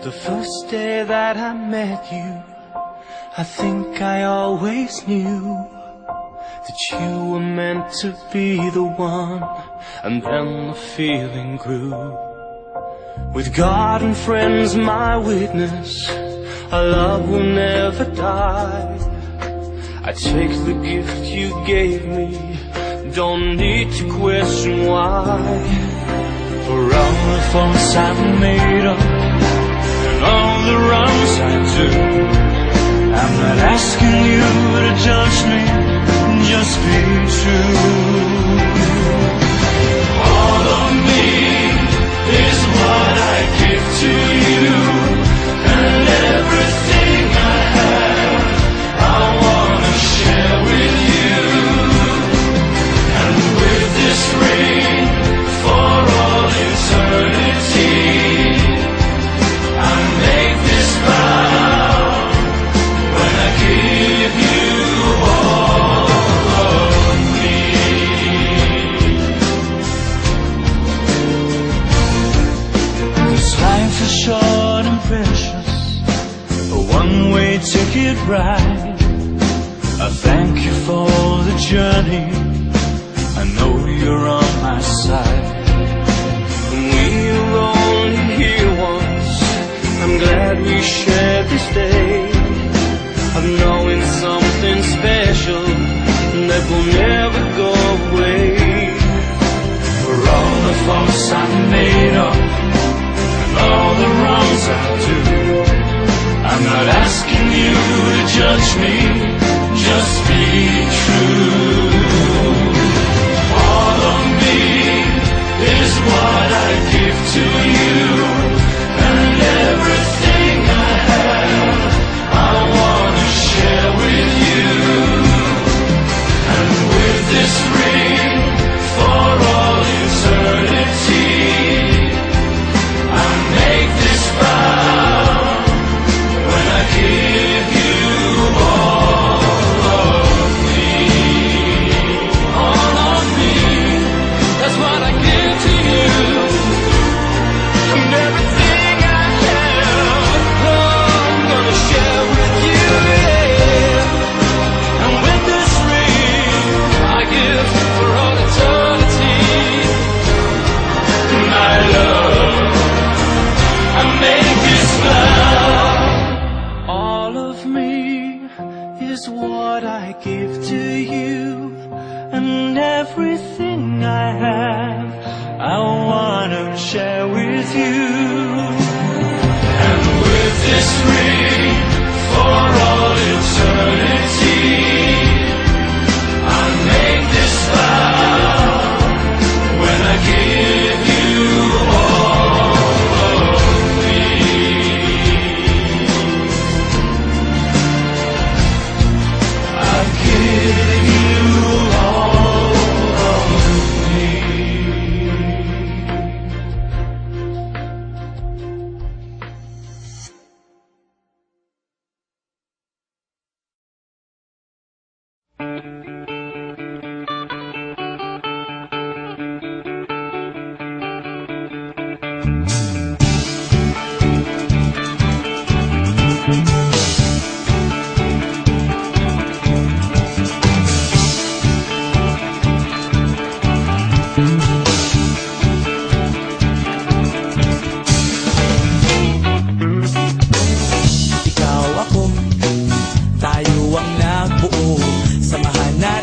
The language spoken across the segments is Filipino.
The first day that I met you, I think I always knew that you were meant to be the one. And then the feeling grew. With God and friends my witness, our love will never die. I take the gift you gave me, don't need to question why. For all the faults I've made up and all the wrongs I do, I'm not asking you to judge me, just be true. All of me is what I give to you, and everything I have I wanna share with you. And with this ring for all eternity, I make this vow when I give you all of me. This life is short and precious, a one-way ticket ride. I thank you for the journey, I know you're on my side. We are only here once, I'm glad we shared this day of knowing something special that will never go away. For all the faults I made up and all the wrongs I do, I'm not asking you to judge me, just be true. All of me is what I give to you, and everything I have I wanna share with you. And with this ring for all eternity, I make this vow when I give you all of me. All of me, that's what I give to you. And everything I have, I'm gonna share with you, yeah. And with this ring I give for all eternity, my love, I make this vow. All of me is what I give to you, and everything I have I wanna share with you. And with this ring for all eternity, I make this vow when I give you all of me. I give you all of me. Ikaw ako, tayo ang nagbuo. Samahan natin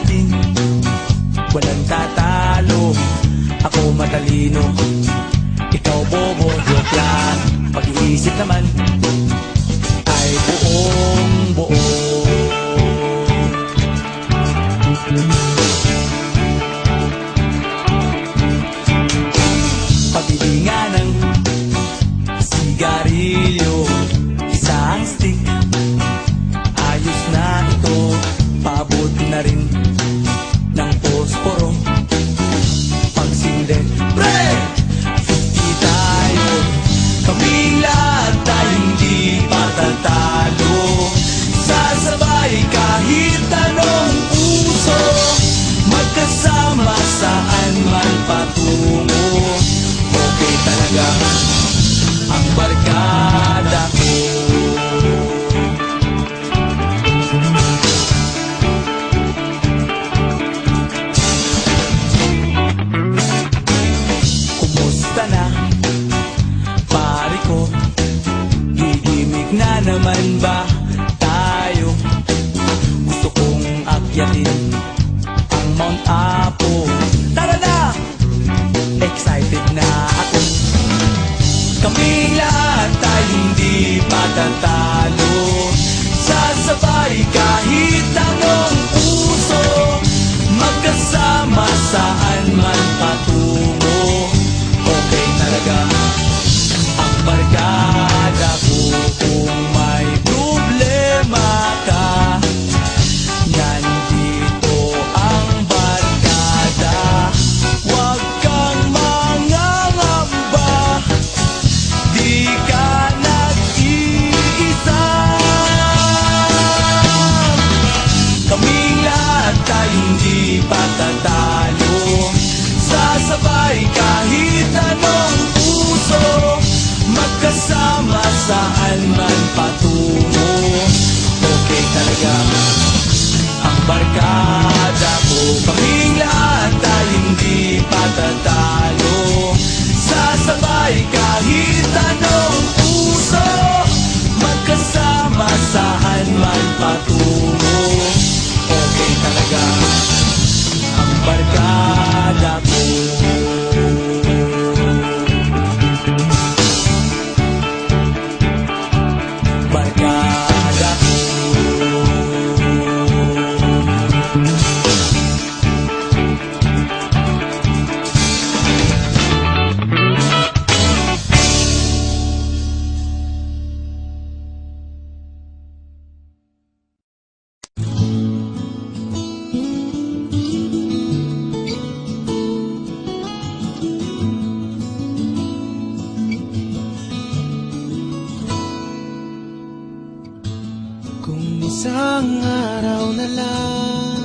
isang araw na lang,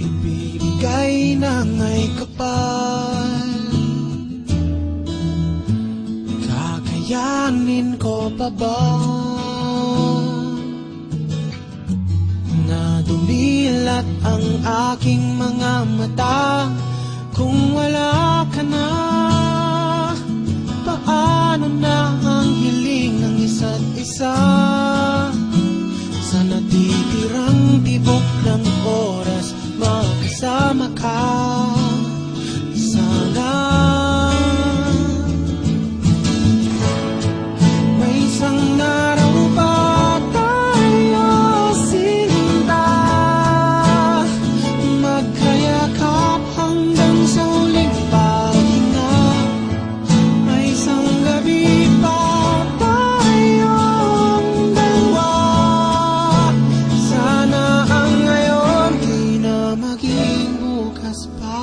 ibibigay na nga'y kapal. Kakayanin ko pa ba na dumilat ang aking mga mata kung wala ka na? Paano na ang hiling ng isa't isa sa natitirang tibok ng oras? Makasama ka sana. May isang araw pa tayo sinta, magkayakap hanggang sa huling pahinga. May isang gabi pa tayong dalawa, sana ang ngayon di na maging bukas pa.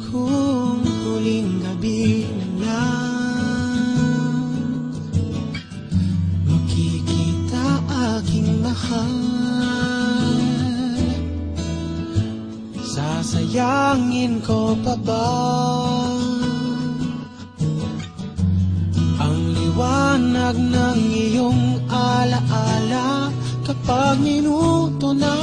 Kung huling gabi na lang makikita aking mahal, sasayangin ko pa ba ang liwanag ng iyong alaala kapag minuto na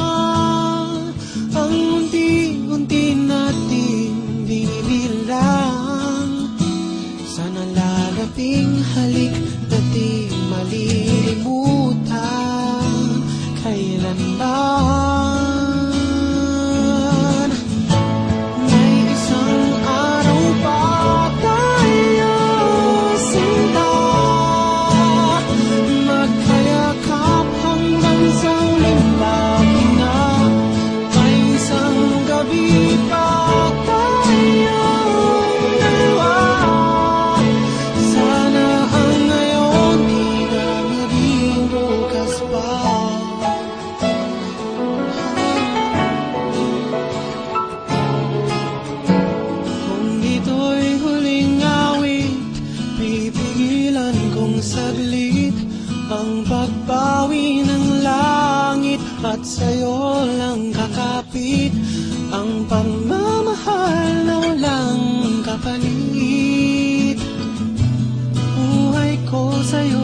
ang unti-unti nating binibilang sa nalalaping halik na di malilimutan kailanman. May isang araw pa tayo sinta, magkayakap hanggang sa huling pahinga. May isang gabi pa tayong dalawa, sana ang ngayon di na maging bukas pa. Kung ito'y huling awit, pipigilan kong saglit ang pagbawi ng langit at sa'yo lang kakapit ang pagmamahal na walang kapalit. Buhay ko sa'yo